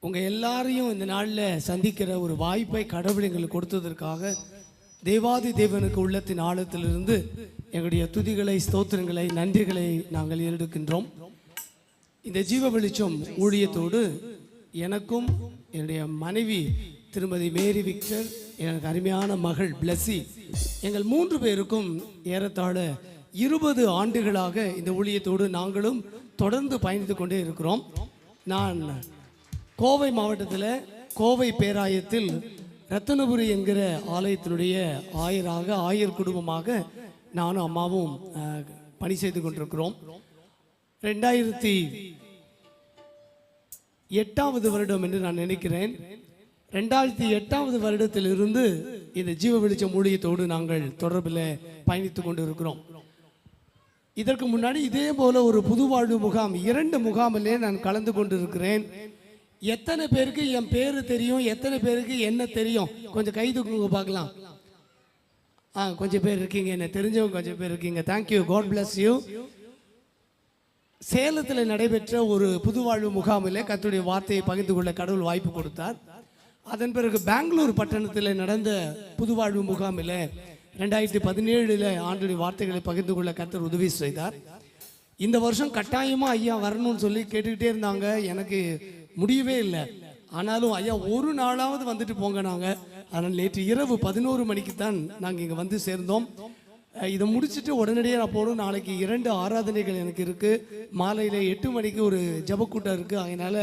உங்கள் எல்லாரையும் இந்த நாளில் சந்திக்கிற ஒரு வாய்ப்பை கடவுள் எங்களுக்கு கொடுத்ததற்காக தேவாதி தேவனுக்கு உள்ளத்தின் ஆழத்திலிருந்து எங்களுடைய துதிகளை, ஸ்தோத்திரங்களை, நன்றிகளை நாங்கள் எடுக்கின்றோம். இந்த ஜீவ வெளிச்சம் ஊழியத்தோடு எனக்கும் என்னுடைய மனைவி திருமதி மேரி விக்டர், எனக்கு அருமையான மகள் பிளஸி, எங்கள் 3 பேருக்கும் ஏறத்தாழ 20 ஆண்டுகளாக இந்த ஊழியத்தோடு நாங்களும் தொடர்ந்து பயணித்து கொண்டே இருக்கிறோம். நான் கோவை மாவட்டத்தில் கோவை பேராயத்தில் ரத்தனபுரி என்கிற ஆலயத்தினுடைய ஆயர் குடும்பமாக நானும் அம்மாவும் பணி செய்து கொண்டிருக்கிறோம். 2008 வருடம் என்று நான் நினைக்கிறேன். 2008 வருடத்திலிருந்து இந்த ஜீவ வெளிச்சம் ஊழியத்தோடு நாங்கள் தொடர்பில் பயணித்து கொண்டு இருக்கிறோம். இதற்கு முன்னாடி இதே போல ஒரு புதுவாழ்வு முகாம் 2 முகாமிலே நான் கலந்து கொண்டு இருக்கிறேன். எத்தனை பேருக்கு என் பேர் தெரியும், எத்தனை பேருக்கு என்ன தெரியும்? கொஞ்சம் கை தூக்குங்க பார்க்கலாம். கொஞ்சம் பேர் இருக்கீங்க, என்ன தெரிஞ்சவங்க கொஞ்சம் பேர் இருக்கீங்க. Thank you, God bless you. சேலத்தில் நடைபெற்ற ஒரு புதுவாழ்வு முகாமில் கர்த்தருடைய வார்த்தையை பகிர்ந்து கொள்ள கடவுள் வாய்ப்பு கொடுத்தார். அதன் பிறகு பெங்களூர் பட்டணத்தில் நடந்த புதுவாழ்வு முகாமில் 2017 ஆண்டுடைய வார்த்தைகளை பகிர்ந்து கொள்ள கர்த்தர் உதவி செய்தார். இந்த வருஷம் கட்டாயமாக ஐயா வரணும்னு சொல்லி கேட்டுக்கிட்டே இருந்தாங்க. எனக்கு முடியவே இல்லை. ஆனாலும் ஐயா ஒரு நாளாவது வந்துட்டு போங்க நாங்கள். அதனால் நேற்று இரவு 11 மணிக்கு தான் நாங்கள் இங்கே வந்து சேர்ந்தோம். இதை முடிச்சுட்டு உடனடியாக நான் போகணும். நாளைக்கு 2 ஆராதனைகள் எனக்கு இருக்குது. மாலையில் 8 மணிக்கு ஒரு ஜபக்கூட்டம் இருக்குது. அதனால்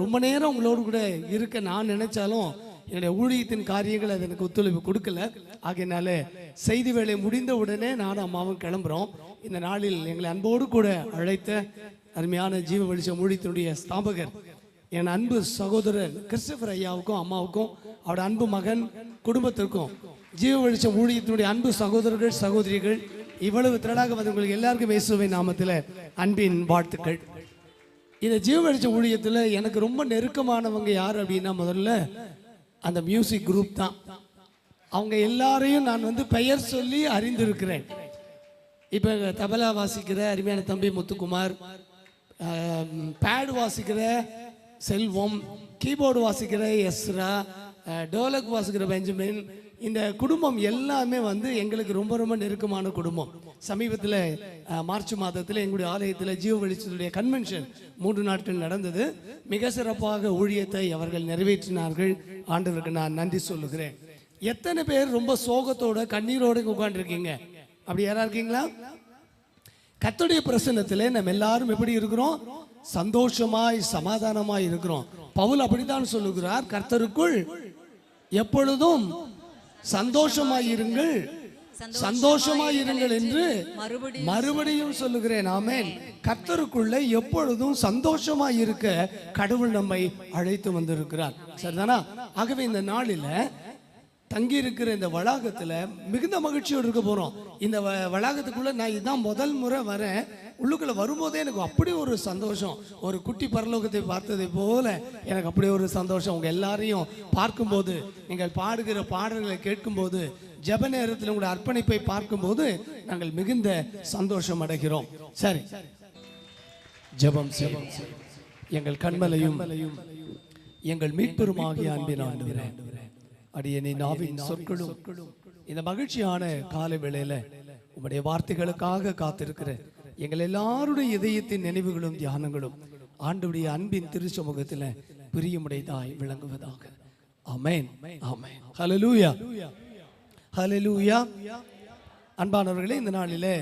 ரொம்ப நேரம் உங்களோடு கூட இருக்க நான் நினைச்சாலும் என்னுடைய ஊழியத்தின் காரியங்கள் அது எனக்கு ஒத்துழைப்பு கொடுக்கல. ஆகையினால செய்தி வேலை முடிந்த உடனே நானும் அம்மாவும் கிளம்புறோம். இந்த நாளில் எங்களை அன்போடு கூட அழைத்த அருமையான ஜீவ வெளிச்சம் ஊழியத்தினுடைய ஸ்தாபகர் என் அன்பு சகோதரர் கிறிஸ்டபர் ஐயாவுக்கும் அம்மாவுக்கும் அவரோட அன்பு மகன் குடும்பத்திற்கும் ஜீவ வெளிச்சம் ஊழியத்தினுடைய அன்பு சகோதரர்கள் சகோதரிகள் இவ்வளவு திரளாக வந்து உங்களுக்கு எல்லாருக்கும் இயேசுவின் நாமத்தில் அன்பின் வாழ்த்துக்கள். இந்த ஜீவ வெளிச்சம் ஊழியத்தில் எனக்கு ரொம்ப நெருக்கமானவங்க யார் அப்படின்னா முதல்ல அந்த மியூசிக் குரூப் தான். அவங்க எல்லாரையும் நான் வந்து பெயர் சொல்லி அறிந்திருக்கிறேன். இப்போ தபலா வாசிக்கிற அருமையான தம்பி முத்துக்குமார், பேட் வாசிக்கிற செல்வம், கீபோர்டு வாசிக்கிற எஸ்ரா, டோலக் வாசிக்கிற பெஞ்சமின், இந்த குடும்பம் எல்லாமே வந்து எங்களுக்கு ரொம்ப ரொம்ப நெருக்கமான குடும்பம். சமீபத்தில் மார்ச் மாதத்தில் எங்களுடைய ஆலயத்தில் ஜீவ வெளிச்சத்துடைய கன்வென்ஷன் 3 நாட்கள் நடந்தது. மிக சிறப்பாக ஊழியத்தை அவர்கள் நிறைவேற்றினார்கள். ஆண்டவருக்கு நான் நன்றி சொல்லுகிறேன். எத்தனை பேர் ரொம்ப சோகத்தோட கண்ணீரோடு உட்காந்துருக்கீங்க? அப்படி யாரா இருக்கீங்களா? கர்த்தருடைய பிரசன்னத்தில் நம்ம எல்லாரும் எப்படி இருக்கிறோம்? சந்தோஷமாய் சமாதானமாய் இருக்கிறோம். பவுல் அப்படித்தான் சொல்லுகிறார், கர்த்தருக்குள் எப்பொழுதும் சந்தோஷமாயிருங்கள் சந்தோஷமாயிருங்கள் என்று மறுபடியும் சொல்லுகிறேன். ஆமென். கர்த்தருக்குள்ள எப்பொழுதும் சந்தோஷமாய் இருக்க கடவுள் நம்மை அழைத்து வந்திருக்கிறார். சரிதானா? ஆகவே இந்த நாளில் தங்கி இருக்கிற இந்த வளாகத்தில் மிகுந்த மகிழ்ச்சியோடு இருக்க போகிறோம். இந்த வளாகத்துக்குள்ளே நான் இதுதான் முதல் முறை வரேன். உள்ளுக்குள்ளே வரும்போதே எனக்கு அப்படி ஒரு சந்தோஷம், ஒரு குட்டி பரலோகத்தை பார்த்ததை போல எனக்கு அப்படி ஒரு சந்தோஷம். உங்கள் எல்லாரையும் பார்க்கும்போது, நீங்கள் பாடுகிற பாடல்களை கேட்கும்போது, ஜெப நேரத்தில் உங்களுடைய அர்ப்பணிப்பை பார்க்கும்போது நாங்கள் மிகுந்த சந்தோஷம் அடைகிறோம். சரி, ஜெபம் செய்வோம். எங்கள் கண்மலையும் எங்கள் மீட்பெருமாகிய அன்பின் ஆண்டவரே, அடியேனை நாவின் சொற்களும் இந்த மகிழ்ச்சியான காலை வேளையில உம்முடைய வார்த்தைகளுக்காக காத்திருக்கிற எங்கள் எல்லாருடைய இதயத்தின் நினைவுகளும் தியானங்களும் ஆண்டவருடைய அன்பின் திருச்சமூகத்தில் பிரியமுடையதாய் விளங்குவதாக. ஆமென், ஆமென். ஹல்லேலூயா, ஹல்லேலூயா. அன்பானவர்களே, இந்த நாளிலே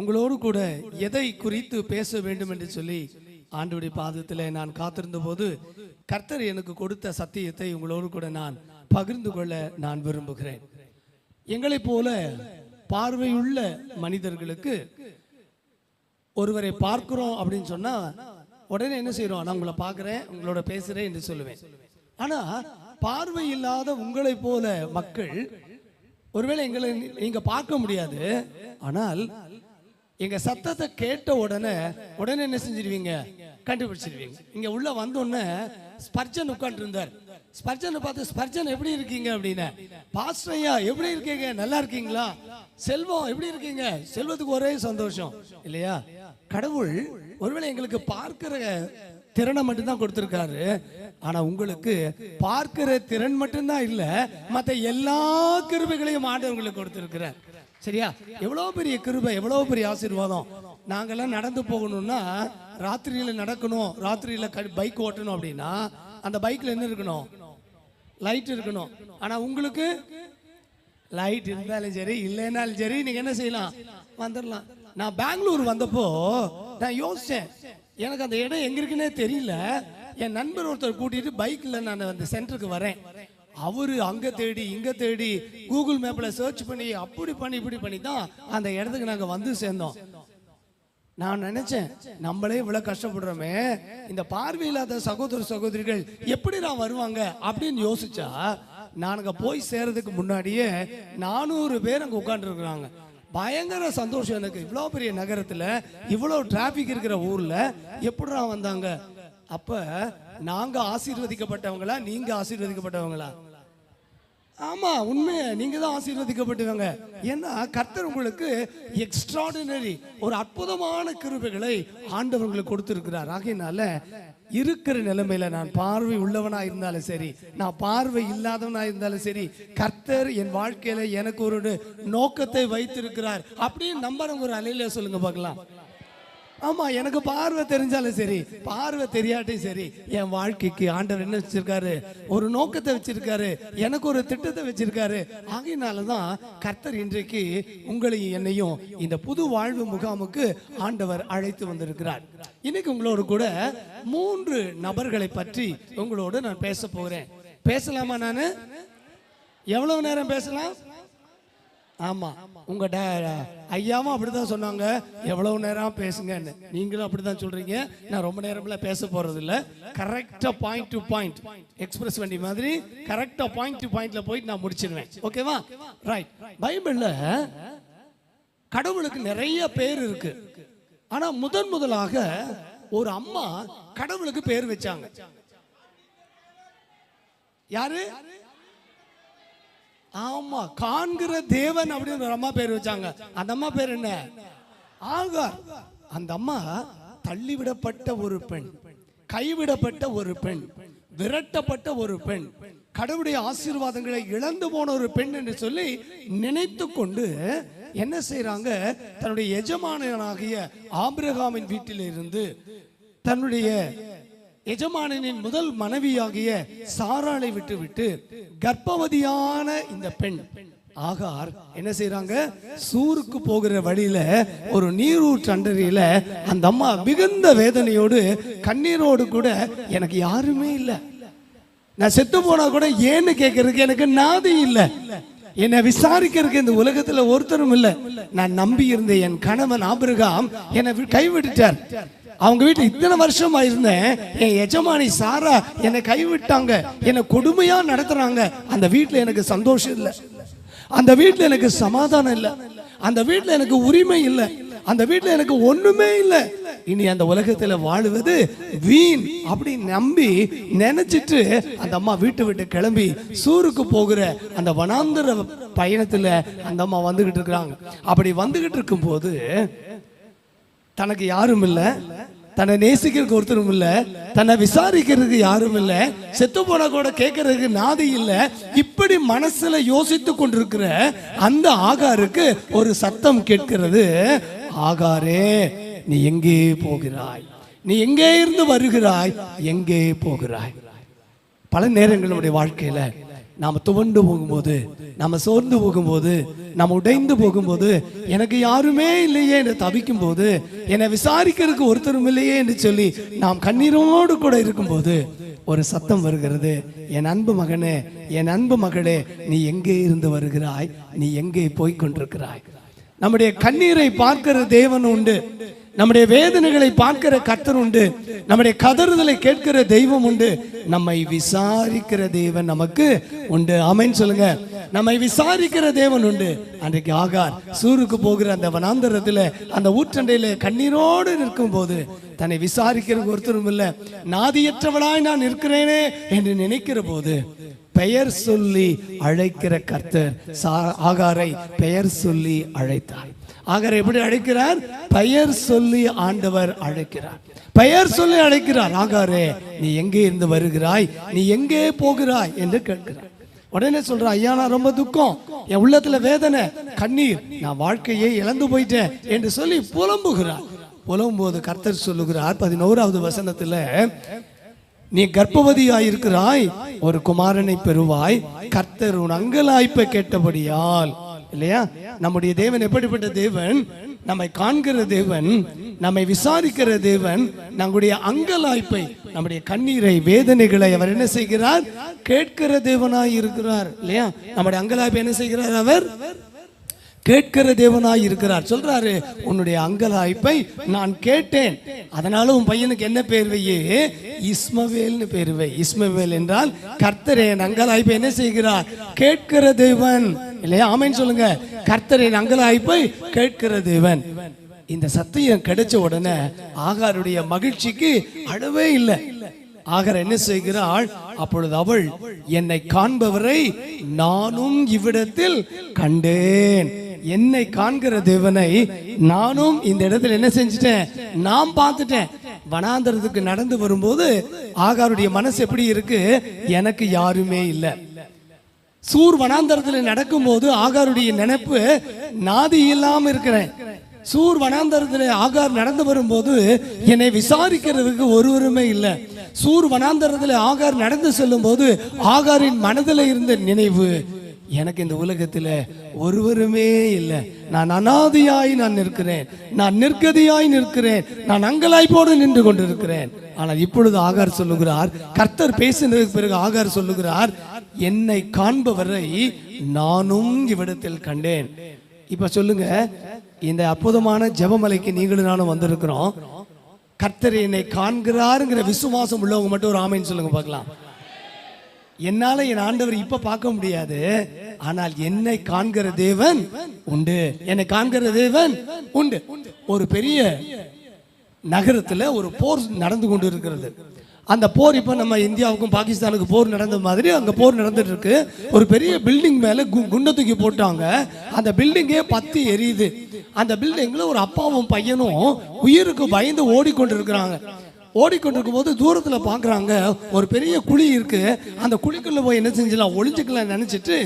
உங்களோடு கூட எதை குறித்து பேச வேண்டும் என்று சொல்லி ஆண்டவருடைய பாதத்தில் நான் காத்திருந்த போது கர்த்தர் எனக்கு கொடுத்த சத்தியத்தை உங்களோடு கூட நான் பகிர்ந்து கொள்ள நான் விரும்புகிறேன். எங்களைப் போல பார்வையுள்ள மனிதர்களுக்கு ஒருவரை பார்க்கிறோம் அப்படின்னு சொன்னா உடனே என்ன செய்யறோம்? நான் உங்களை பார்க்கிறேன், உங்களோட பேசுறேன் என்று சொல்லுவேன். ஆனா பார்வை இல்லாத உங்களைப் போல மக்கள் ஒருவேளை எங்களை நீங்க பார்க்க முடியாது, ஆனால் எங்க சத்தத்தை கேட்ட உடனே என்ன செஞ்சிருவீங்க? கண்டுபிடிச்சிருவீங்க. இங்க உள்ள வந்தோடனே ஸ்பர்ஜன் உட்கார்ந்து இருந்தார். ஸ்பர்ஜனை பார்த்து, ஸ்பர்ஜன் எப்படி இருக்கீங்க அப்படின்னு, பாஸ்டர் ஐயா எப்படி இருக்கீங்க, நல்லா இருக்கீங்களா? செல்வம் எப்படி இருக்கீங்க? செல்வத்துக்கு ஒரே சந்தோஷம் இல்லையா? கடவுள் ஒருவேளை எங்களுக்கு பார்க்கிற திறனை மட்டும்தான் கொடுத்துருக்காரு. ஆனா உங்களுக்கு பார்க்கிற திறன் மட்டும்தான் இல்ல, மற்ற எல்லா கிருபைகளையும் ஆண்டவர்களுக்கு கொடுத்துருக்கிறார். சரியா? எவ்வளோ பெரிய கிருபை, எவ்வளோ பெரிய ஆசீர்வாதம். நாங்கெல்லாம் நடந்து போகணும்னா ராத்திரியில நடக்கணும், ராத்திரியில பைக் ஓட்டணும் அப்படின்னா அந்த பைக்ல என்ன இருக்கணும்? லைட் இருக்கணும். ஆனா உங்களுக்கு லைட் இருந்தாலும் சரி இல்லைன்னாலும் சரி நீங்க என்ன செய்யலாம்? வந்துடலாம். நான் பெங்களூர் வந்தப்போ நான் யோசிச்சேன், எனக்கு அந்த இடம் எங்க இருக்குன்னே தெரியல. என் நண்பர் ஒருத்தர் கூட்டிட்டு பைக்ல நான் அந்த சென்டருக்கு வரேன். அவரு அங்க தேடி இங்க தேடி கூகுள் மேப்ல சர்ச் பண்ணி அப்படி பண்ணி இப்படி பண்ணி தான் அந்த இடத்துக்கு நாங்க வந்து சேர்ந்தோம். நான் நினைச்சேன், நம்மளே இவ்வளவு கஷ்டப்படுறோமே, இந்த பார்வையில்லாத சகோதர சகோதரிகள் எப்படி நான் வருவாங்க அப்படின்னு யோசிச்சா, நாங்க போய் சேர்றதுக்கு முன்னாடியே 400 பேர் அங்க உட்கார்ந்து இருக்கிறாங்க. பயங்கர சந்தோஷம் எனக்கு. இவ்வளோ பெரிய நகரத்துல இவ்வளோ டிராபிக் இருக்கிற ஊர்ல எப்படிடா வந்தாங்க? அப்ப நாங்க ஆசீர்வதிக்கப்பட்டவங்களா நீங்க ஆசீர்வதிக்கப்பட்டவங்களா? ஆமா, உண்மையா நீங்க தான் ஆசீர்வதிக்கப்பட்டவங்க. ஏன்னா கர்த்தர் உங்களுக்கு எக்ஸ்ட்ராடினரி ஒரு அற்புதமான கிருபைகளை ஆண்டவர்களுக்கு கொடுத்திருக்கிறார். ஆகையினால இருக்கிற நிலைமையில நான் பார்வை உள்ளவனா இருந்தாலும் சரி, நான் பார்வை இல்லாதவனா இருந்தாலும் சரி, கர்த்தர் என் வாழ்க்கையில எனக்கு ஒரு நோக்கத்தை வைத்திருக்கிறார் அப்படின்னு நம்புறவங்க ஒரு அலையில சொல்லுங்க பார்க்கலாம். ஆமா, எனக்கு பார்வை தெரிஞ்சாலும் சரி பார்வை தெரியாட்டும் சரி, என் வாழ்க்கைக்கு ஆண்டவர் என்ன வச்சிருக்காரு? ஒரு நோக்கத்தை வச்சிருக்காரு, எனக்கு ஒரு திட்டத்தை வச்சிருக்காரு. ஆகையினாலதான் கர்த்தர் இன்றைக்கு உங்களையும் என்னையும் இந்த புது வாழ்வு முகாமுக்கு ஆண்டவர் அழைத்து வந்திருக்கிறார். இன்னைக்கு உங்களோடு கூட 3 நபர்களை பற்றி உங்களோடு நான் பேச போகிறேன். பேசலாமா? நானு எவ்வளவு நேரம் பேசலாம்? ஆமா, உங்க ஐயாவும் அப்படிதான் சொன்னாங்க, எவ்வளவு நேரம் பேசுங்கன்னு. நீங்களும் அப்படிதான் சொல்றீங்க. நான் ரொம்ப நேரம்ல பேச போறது இல்ல, கரெக்டா பாயிண்ட் டு பாயிண்ட், எக்ஸ்பிரஸ் வண்டி மாதிரி கரெக்டா பாயிண்ட் டு பாயிண்ட்ல போயிட்டு நான் முடிச்சிருவேன். ஓகேவா? ரைட். பைபிள்ல கடவுளுக்கு நிறைய பேர் இருக்கு. ஆனா முதலாக ஒரு அம்மா கடவுளுக்கு பேர் வச்சாங்க. யாரு? ஆமா, காண்கிற தேவன் அப்படின்னு ஒரு அம்மா பேர் வச்சாங்க. அந்த அம்மா பேர் என்ன? ஆகார். அந்த அம்மா தள்ளிவிடப்பட்ட ஒரு பெண், கைவிடப்பட்ட ஒரு பெண், விரட்டப்பட்ட ஒரு பெண், கடவுளுடைய ஆசீர்வாதங்களை இழந்து போன ஒரு பெண் என்று சொல்லி நினைத்து கொண்டு என்ன செய்யறாங்க? தன்னுடைய எஜமானனாகிய ஆபிரகாமின் வீட்டில் இருந்து தன்னுடைய எஜமானனின் முதல் மனைவியாகிய சாராளை விட்டு கர்ப்பவதியான இந்த பெண் ஆகார் என்ன செய்யறாங்க? சூருக்கு போகிற வழியில ஒரு நீரூற்று அண்டரியில அந்த அம்மா மிகுந்த வேதனையோடு கண்ணீரோடு கூட, எனக்கு யாருமே இல்லை, நான் செத்து போனா கூட ஏன்னு கேட்கறதுக்கு எனக்கு நாதி இல்லை, என்னை விசாரிக்கிறதுக்கு இந்த உலகத்துல ஒருத்தரும் இல்லை, நான் நம்பி இருந்த என் கணவன் ஆபிரகாம் என்னை கைவிட்டுட்டார், அவங்க வீட்டுல இத்தனை வருஷமா இருந்தேன், என் எஜமானி சாரா என்னை கைவிட்டாங்க, என்னை கொடுமையா நடத்துறாங்க, அந்த வீட்டுல எனக்கு சந்தோஷம் இல்லை, அந்த வீட்டுல எனக்கு சமாதானம் இல்லை, அந்த வீட்டுல எனக்கு உரிமை இல்லை, அந்த வீட்டுல எனக்கு ஒண்ணுமே இல்லை, இனி அந்த உலகத்துல வாழுவது வீண் அப்படி நம்பி நினைச்சிட்டு அந்த அம்மா வீட்டு விட்டு கிளம்பி சூருக்கு போகிற அந்த வனாந்தர பயணத்துல அந்த அம்மா வந்துகிட்டு இருக்கிறாங்க. அப்படி வந்துகிட்டு இருக்கும் போது தனக்கு யாரும் இல்லை, தன்னை நேசிக்கிறதுக்கு ஒருத்தரும் இல்லை, தன்னை விசாரிக்கிறதுக்கு யாரும் இல்லை, செத்து போன கூட கேட்கறதுக்கு நாதி இல்லை. இப்படி மனசுல யோசித்து கொண்டிருக்கிற அந்த ஆகாருக்கு ஒரு சத்தம் கேட்கிறது, ஆகாரே நீ எங்கே போகிறாய்? நீ எங்கே இருந்து வருகிறாய்? எங்கே போகிறாய்? பல நேரங்களுடைய வாழ்க்கையில நாம துவண்டு போகும்போது, நாம சோர்ந்து போகும்போது, நாம உடைந்து போகும்போது, எனக்கு யாருமே இல்லையே என்று தவிக்கும் போது, என்னை விசாரிக்கிறதுக்கு ஒருத்தரும் இல்லையே என்று சொல்லி நாம் கண்ணீரோடு கூட இருக்கும்போது ஒரு சத்தம் வருகிறது, என் அன்பு மகனே, என் அன்பு மகளே, நீ எங்கே இருந்து வருகிறாய்? நீ எங்கே போய் கொண்டிருக்கிறாய்? நம்முடைய கண்ணீரை பார்க்கிற தேவன் உண்டு, நம்முடைய வேதனைகளை பார்க்கிற கர்த்தர் உண்டு, நம்முடைய கதறுதலை கேட்கிற தெய்வம் உண்டு, நம்மை விசாரிக்கிற தேவன் நமக்கு உண்டு. ஆமென் சொல்லுங்க. நம்மை விசாரிக்கிற தேவன் உண்டு. அன்றைக்கு ஆகார் சூருக்கு போகிற அந்த வனாந்தரத்துல அந்த ஊற்றண்டையில கண்ணீரோடு நிற்கும் போது தன்னை விசாரிக்கிற ஒருத்தரும் இல்லை, நாதியற்றவளாய் நான் இருக்கிறேனே என்று நினைக்கிற போது பெயர் சொல்லி அழைக்கிற கர்த்தர் ஆகாரை பெயர் சொல்லி அழைத்தார். ஆகர் எப்படி அழைக்கிறார்? பெயர் சொல்லி ஆண்டவர் அழைக்கிறார். பெயர் சொல்லி அழைக்கிறார். ஆகாரே, நீ எங்கே இருந்து வருகிறாய், நீ எங்கே போகிறாய் என்று கேட்கிறார். உடனே சொல்ற, ஐயா நான் ரொம்ப துக்கம், என் உள்ளத்துல வேதனை, கண்ணீர், நான் வாழ்க்கையை இழந்து போயிட்டேன் என்று சொல்லி புலம்புகிறார். புலம்பும் போது கர்த்தர் சொல்லுகிறார் 11வது வசனத்துல, நீ கர்ப்பவதியாயிருக்கிறாய், ஒரு குமாரனை பெறுவாய், கர்த்தர் உன் அங்கலாய்ப்பை கேட்டபடியால். இல்லையா? நம்முடைய தேவன் எப்படிப்பட்ட தேவன்? நம்மை காண்கிற தேவன், நம்மை விசாரிக்கிற தேவன். நம்முடைய அங்கலாய்ப்பை, நம்முடைய கண்ணீரை, வேதனைகளை அவர் என்ன செய்கிறார்? கேட்கிற தேவனாய் இருக்கிறார். இல்லையா? நம்முடைய அங்கலாய்ப்பை என்ன செய்கிறார்? அவர் கேட்கிற தேவனாய் இருக்கிறார். சொல்றாரு, உன்னுடைய அங்கலாய்ப்பை நான் கேட்டேன், அதனால உன் பையனுக்கு என்ன பேர் வையே? இஸ்மவேல்னு பேர் வை. இஸ்மவேல் என்றால் கர்த்தரே அங்கலாய்ப்பை என்ன செய்கிறார்? கேட்கிற தேவன். இல்லையா? ஆமென் சொல்லுங்க. கர்த்தரின் அங்கலாய்ப்பை கேட்கிற தேவன். இந்த சத்தியம் கிடைச்ச உடனே ஆகாருடைய மகிழ்ச்சிக்கு அளவே இல்லை. ஆகார் என்ன செய்கிறாள்? அப்பொழுது அவள், என்னை காண்பவரை நானும் இவ்விடத்தில் கண்டேன். என்னை காண்கிற தேவனை நானும் இந்த இடத்துல என்ன செஞ்சிட்டேன்? நான் பார்த்துட்டேன். வனாந்தரத்துக்கு நடந்து வரும்போது ஆகாருடைய மனசு எப்படி இருக்கு? எனக்கு யாருமே இல்லை. சூர் வனாந்தரத்தில் நடக்கும் போது ஆகாருடைய நினைப்பு, நாதி இல்லாம இருக்கிறேன். சூர் வனாந்தரத்தில் ஆகார் நடந்து வரும்போது என்னை விசாரிக்கிறதுக்கு ஒருவருமே இல்லை. சூர் வனாந்தரத்தில் ஆகார் நடந்து செல்லும் போது ஆகாரின் மனதில் இருந்த நினைவு, எனக்கு இந்த உலகத்தில் ஒருவருமே இல்லை, நான் அனாதையாய் நான் நிற்கிறேன், நான் நிற்கதியாய் நிற்கிறேன், நான் அங்கலாய்ப்போடு நின்று கொண்டிருக்கிறேன். ஆனால் இப்பொழுது ஆகார் சொல்லுகிறார், கர்த்தர் பேசினதுக்கு பிறகு ஆகார் சொல்லுகிறார், என்னை காண்பவரை நானும் இவ்விடத்தில் கண்டேன். இப்ப சொல்லுங்க, இந்த அற்புதமான ஜெபமலைக்கு நீங்களும் நானும் வந்திருக்கிறோம். கர்த்தர் என்னை காண்கிறாருங்கிற விசுவாசம் உள்ளவங்க மட்டும் ஒரு ஆமென் சொல்லுங்க பார்க்கலாம். என்னால என் ஆண்டவர் இப்ப பார்க்க முடியாது, ஆனால் என்னை காண்கிற தேவன் உண்டு. என்னை காண்கிற தேவன் உண்டு. ஒரு பெரிய நகரத்துல ஒரு போர் நடந்து கொண்டு இருக்கிறது. அந்த போர் இப்ப நம்ம இந்தியாவுக்கும் பாகிஸ்தானுக்கு போர் நடந்த மாதிரி அங்க போர் நடந்துட்டு இருக்கு. ஒரு பெரிய பில்டிங் மேல குண்டை தூக்கி போட்டாங்க. அந்த பில்டிங்கே பத்தி எரியுது. அந்த பில்டிங்ல ஒரு அப்பாவும் பையனும் உயிருக்கு பயந்து ஓடிக்கொண்டிருக்கிறாங்க. ஓடிக்கொண்டிருக்கும் போது தூரத்துல பாக்குறாங்க, ஒரு பெரிய குழி இருக்கு. அந்த குழிக்குள்ள போய் என்ன செஞ்சலாம், ஒளிஞ்சுக்கலாம் நினைச்சிட்டு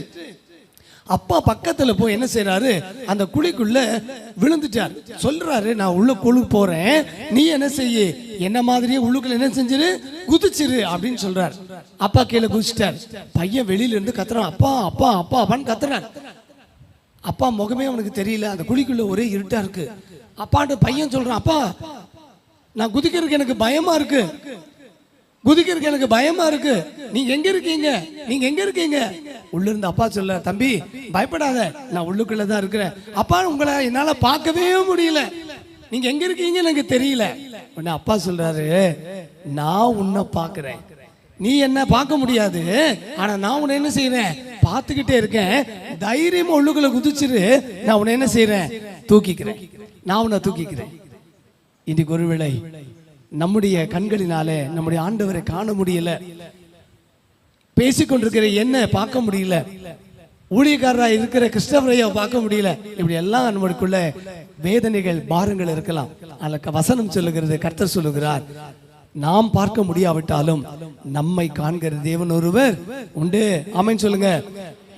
அப்பா பக்கத்துல போய் என்ன செய்யறாரு, அந்த குழிக்குள்ள விழுந்துட்டார். சொல்றாரு, நான் உள்ள குழு போறேன், நீ என்ன செய்ய, என்ன மாதிரியே உள்ளுக்குள்ள என்ன செஞ்சிரு, குதிச்சிரு அப்படின்னு சொல்றாரு. அப்பா கீழே குதிச்சிட்டார். பையன் வெளியில இருந்து கத்துறான், அப்பா அப்பா அப்பா அப்பான்னு கத்துறான். அப்பா முகமே அவனுக்கு தெரியல, அந்த குழிக்குள்ள ஒரே இருட்டா இருக்கு. அப்பாட்ட பையன் சொல்றான், அப்பா நான் குதிக்கிறதுக்கு எனக்கு பயமா இருக்கு, குதிக்கிறதுக்கு எனக்கு பயமா இருக்கு, நீங்க எங்க இருக்கீங்க, நீங்க எங்க இருக்கீங்க? உள்ள இருந்து அப்பா சொல்ல, தம்பி பயப்படாத, நான் உள்ளுக்குள்ளதான் இருக்கிறேன். அப்பா உங்களை என்னால பார்க்கவே முடியல, நீங்க எங்க இருக்கீங்க எனக்கு தெரியல. உடனே அப்பா சொல்றாரு, நான் உன்னை பார்க்கிறேன், நீ என்ன பார்க்க முடியாது, ஆனா நான் உன்னை என்ன செய்யறேன், பார்த்துக்கிட்டே இருக்கேன். தைரியமா உள்ளுக்குள்ள குதிச்சிரு, நான் உன்னை என்ன செய்யறேன், தூக்கிக்கிறேன், நான் உன்னை தூக்கிக்கிறேன். இன்னைக்கு ஒருவேளை நம்முடைய கண்களினாலே நம்முடைய ஆண்டவரை காண முடியல, பேசிக்கொண்டிருக்கிற என்ன பார்க்க முடியல, ஊழியக்காரராக இருக்கிற கிறிஸ்தவரைய பார்க்க முடியல. இப்படி எல்லாம் நம்மளுக்குள்ள வேதனைகள், பாரங்கள் இருக்கலாம். அதுக்கு வசனம் சொல்லுகிறது, கர்த்தர் சொல்லுகிறார், நாம் பார்க்க முடியாவிட்டாலும் நம்மை காண்கிற தேவன் ஒருவர் உண்டு. ஆமென் சொல்லுங்க.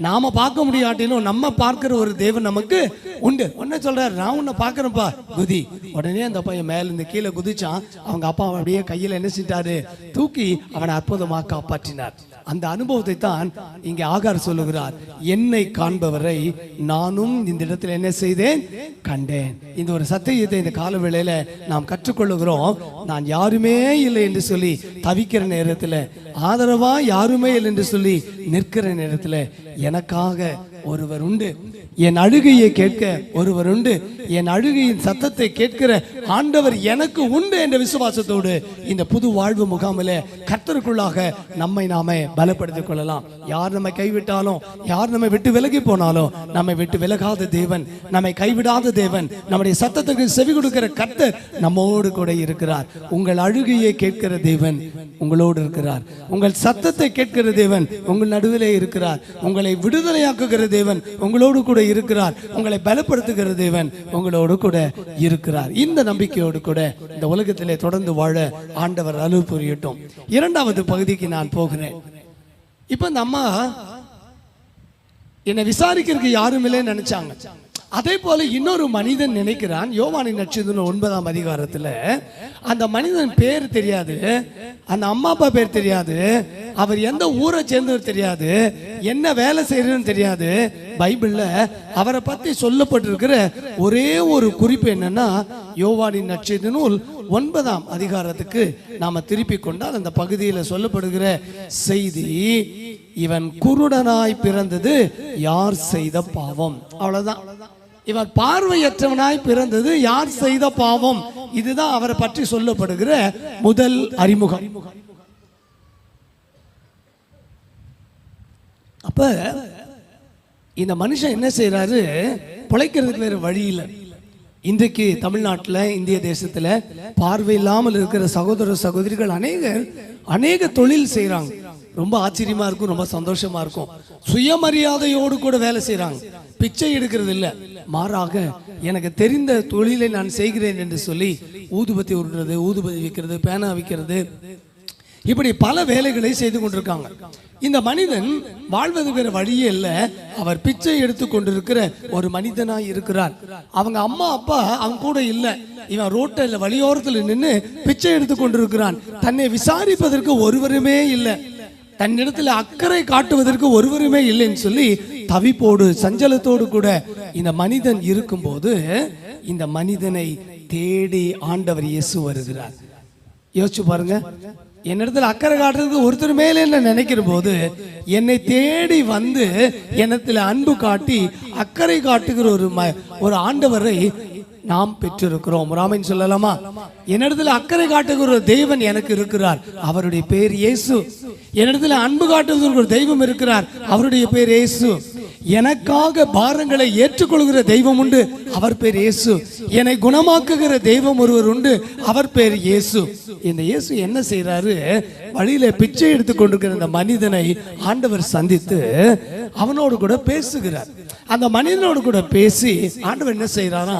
நாம பார்க்க முடியாட்டிலும் நம்ம பார்க்கிற ஒரு தேவன் நமக்கு உண்டு. உடனே சொல்றாரு, நான் உன்னை பார்க்கிறேன்ப்பா, குதி. உடனே அந்த பையன் மேல இருந்து கீழே குதிச்சான். அவங்க அப்பா அப்படியே கையில என்ன செஞ்சாரு, தூக்கி அவனை அற்புதமாக காப்பாற்றினார். அந்த அனுபவத்தை தான் இங்கே ஆகார் சொல்லுகிறார், என்னை காண்பவரை நானும் இந்த இடத்துல என்ன செய்தேன், கண்டேன். இந்த ஒரு சத்தியத்தை இந்த கால வேளையில நாம் கற்றுக்கொள்ளுகிறோம். நான் யாருமே இல்லை என்று சொல்லி தவிக்கிற நேரத்தில், ஆதரவா யாருமே இல்லை என்று சொல்லி நிற்கிற நேரத்தில் எனக்காக ஒருவர் உண்டு, என் அழுகையை கேட்க ஒருவர் உண்டு, என் அழுகையின் சத்தத்தை கேட்கிற ஆண்டவர் எனக்கு உண்டு என்ற விசுவாசத்தோடு இந்த புது வாழ்வு முகாமில் கர்த்தருக்குள்ளாக நம்மை நாமே பலப்படுத்திக் கொள்ளலாம். யார் நம்மை கைவிட்டாலும், யார் நம்மை விட்டு விலகி போனாலும், நம்மை விட்டு விலகாத தேவன், நம்மை கைவிடாத தேவன், நம்முடைய சத்தத்துக்கு செவி கொடுக்கிற கர்த்தர் நம்மோடு கூட இருக்கிறார். உங்கள் அழுகையை கேட்கிற தேவன் உங்களோடு இருக்கிறார். உங்கள் சத்தத்தை கேட்கிற தேவன் உங்கள் நடுவிலே இருக்கிறார். உங்களை விடுதலையாக்குகிற தேவன் உங்களோடு கூட இருக்கிறார். உங்களை பலப்படுத்துகிற தேவன் உங்களோடு கூட இருக்கிறார். இந்த நம்பிக்கையோடு கூட இந்த உலகத்திலே தொடர்ந்து வாழ ஆண்டவர் அருள் புரியட்டும். இரண்டாவது பகுதிக்கு நான் போகிறேன். இப்ப இந்த அம்மா என்னை விசாரிக்கிறதுக்கு யாரும் இல்லைன்னு நினைச்சாங்க. அதே போல இன்னொரு மனிதன் நினைக்கிறான். யோவானின் நட்சத்திரம் 9ஆம் அதிகாரத்துல அந்த மனிதன் பேர் தெரியாது, அந்த அம்மா அப்பா பேர் தெரியாது, அவர் எந்த ஊரை சேர்ந்தவர் தெரியாது, என்ன வேலை செய்யறதுன்னு தெரியாது. பைபிள்ல அவரை பத்தி சொல்லப்பட்டிருக்கிற ஒரே ஒரு குறிப்பு என்னன்னா, யோவானின் நட்சத்திர நூல் 9ஆம் அதிகாரத்துக்கு நாம திருப்பி கொண்டால் அந்த பகுதியில் சொல்லப்படுகிற செய்தி, இவன் குருடனாய் பிறந்தது யார் செய்த பாவம். அவ்வளவுதான். இவன் பார்வையற்றவனாய் பிறந்தது யார் செய்த பாவம். இதுதான் அவரை பற்றி சொல்லப்படுகிற முதல் அறிமுகம். அப்ப இந்த மனுஷன் என்ன செய்யறாரு, பிழைக்கிறதுக்கு வேற வழி இல்லை. இன்றைக்கு தமிழ்நாட்டில், இந்திய தேசத்துல பார்வை இல்லாமல் இருக்கிற சகோதர சகோதரிகள் அநேக தொழில் செய்யறாங்க. ரொம்ப ஆச்சரியமா இருக்கும், ரொம்ப சந்தோஷமா இருக்கும். சுயமரியாதையோடு கூட வேலை செய்யறாங்க. பிச்சை எடுக்கிறது இல்லை, மாறாக எனக்கு தெரிந்த தொழிலை நான் செய்கிறேன் என்று சொல்லி ஊதுபத்தி உருடுறது, ஊதுபத்தி விற்கிறது, பேனா விற்கிறது, இப்படி பல வேலைகளை செய்து கொண்டிருக்காங்க. இந்த மனிதன் வாழ்வதற்கு வழியே இல்லை. அவர் பிச்சை எடுத்து கொண்டிருக்கிற ஒரு மனிதனாய் இருக்கிறார். அவங்க அம்மா அப்பா அவங்க கூட இல்லை. இவன் ரோட்டில் வழியோரத்தில் நின்று பிச்சை எடுத்து கொண்டிருக்கிறான். தன்னை விசாரிப்பதற்கு ஒருவருமே இல்லை, தன்னிடத்தில் அக்கறை காட்டுவதற்கு ஒருவருமே இல்லைன்னு சொல்லி தவிப்போடு சஞ்சலத்தோடு கூட இந்த மனிதன் இருக்கும்போது இந்த மனிதனை தேடி ஆண்டவர் இயேசு வருகிறார். யோசிச்சு பாருங்க, என்னிடத்துல அக்கறை காட்டுறதுக்கு ஒருத்தர் மேலே நினைக்கிற போது என்னை தேடி வந்து என்னத்துல அன்பு காட்டி அக்கறை காட்டுகிற ஒரு ஆண்டவரை நாம் பெற்றிருக்கிறோம். ராமன் சொல்லலாமா? என்னிடத்துல அக்கறை காட்டுகிற ஒரு தெய்வன் எனக்கு இருக்கிறார், அவருடைய பேர் இயேசு. என்னிடத்துல அன்பு காட்டுகிற ஒரு தெய்வம் இருக்கிறார், அவருடைய பேர் இயேசு. எனக்காக பாரங்களை ஏற்றுக்கொள்கிற தெய்வம் உண்டு, அவர் பேர் இயேசு. என்னை குணமாக்குகிற தெய்வம் ஒருவர் உண்டு, அவர் பேர் இயேசு. இந்த இயேசு என்ன செய்யறாரு, வழியில பிச்சை எடுத்து கொண்டிருக்கிற இந்த மனிதனை ஆண்டவர் சந்தித்து அவனோடு கூட பேசுகிறார். அந்த மனிதனோடு கூட பேசி ஆண்டவர் என்ன செய்யறாரா,